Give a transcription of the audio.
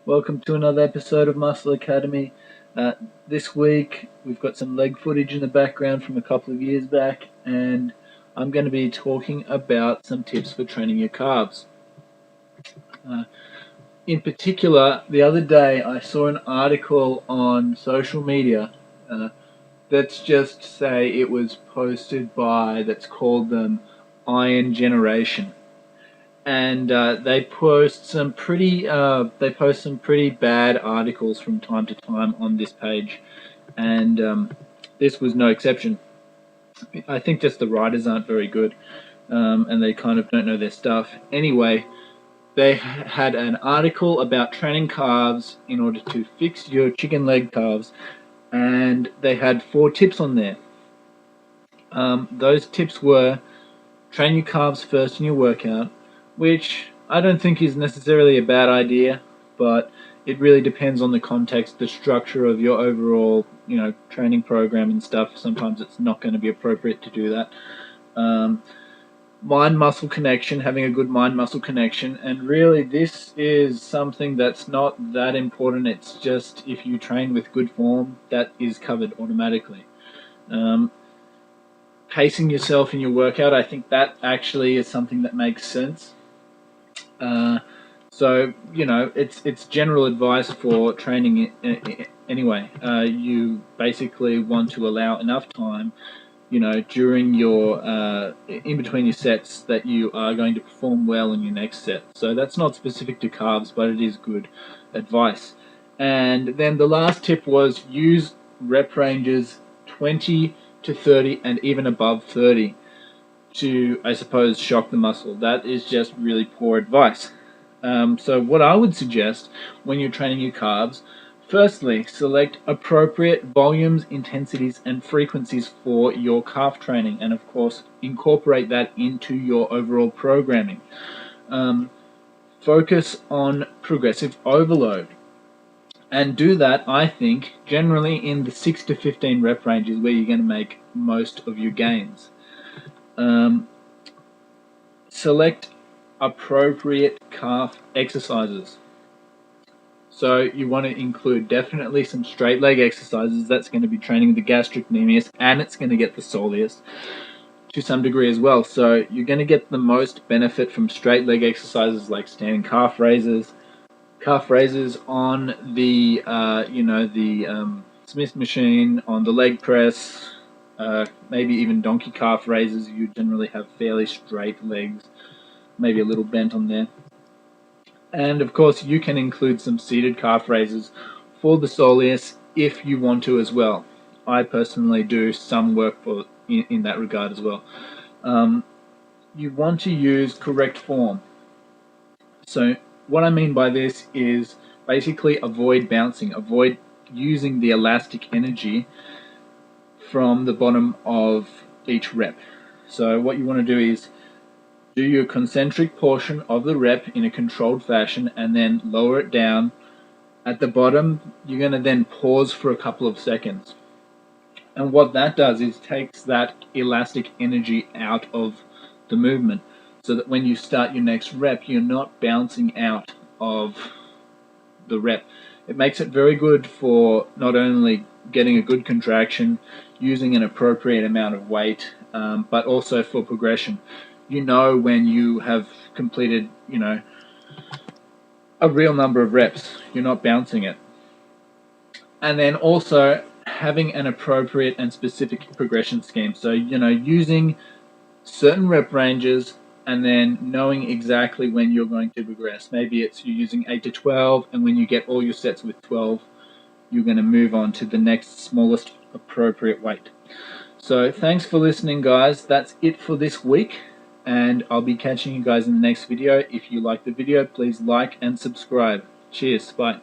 Welcome to another episode of Muscle Academy. This week we've got some leg footage in the background from a couple of years back, and I'm going to be talking about some tips for training your calves. In particular, the other day I saw an article on social media. Let's just say it was posted by, let's call them Iron Generation. And they post some pretty bad articles from time to time on this page, and this was no exception. I think just the writers aren't very good, and they kind of don't know their stuff. Anyway, they had an article about training calves in order to fix your chicken leg calves, and they had 4 tips on there. Those tips were: train your calves first in your workout, which I don't think is necessarily a bad idea, but it really depends on the context, the structure of your overall, training program and stuff. Sometimes it's not going to be appropriate to do that. Mind-muscle connection, having a good mind-muscle connection, and really this is something that's not that important. It's just if you train with good form, that is covered automatically. Pacing yourself in your workout, I think that actually is something that makes sense. So it's general advice for training anyway. You basically want to allow enough time, during your in between your sets, that you are going to perform well in your next set. So that's not specific to calves, but it is good advice. And then the last tip was use rep ranges 20 to 30 and even above 30 to, I suppose, shock the muscle. That is just really poor advice. So what I would suggest when you're training your calves, firstly, select appropriate volumes, intensities, and frequencies for your calf training, and of course, incorporate that into your overall programming. Focus on progressive overload. And do that, I think, generally in the 6 to 15 rep ranges where you're going to make most of your gains. Select appropriate calf exercises. So you want to include definitely some straight leg exercises. That's going to be training the gastrocnemius, and it's going to get the soleus to some degree as well. So you're going to get the most benefit from straight leg exercises like standing calf raises on the Smith machine, on the leg press, maybe even donkey calf raises. You generally have fairly straight legs, maybe a little bent on there. And of course, you can include some seated calf raises for the soleus if you want to as well. I personally do some work in that regard as well. You want to use correct form. So what I mean by this is basically avoid bouncing, avoid using the elastic energy from the bottom of each rep. So what you want to do is do your concentric portion of the rep in a controlled fashion and then lower it down. At the bottom, you're going to then pause for a couple of seconds. And what that does is takes that elastic energy out of the movement, so that when you start your next rep, you're not bouncing out of the rep. It makes it very good for not only getting a good contraction, using an appropriate amount of weight, but also for progression. When you have completed, a real number of reps, you're not bouncing it. And then also having an appropriate and specific progression scheme. So, using certain rep ranges and then knowing exactly when you're going to progress. Maybe it's you're using 8 to 12, and when you get all your sets with 12, you're going to move on to the next smallest appropriate weight. So thanks for listening, guys. That's it for this week, and I'll be catching you guys in the next video. If you like the video, please like and subscribe. Cheers. Bye.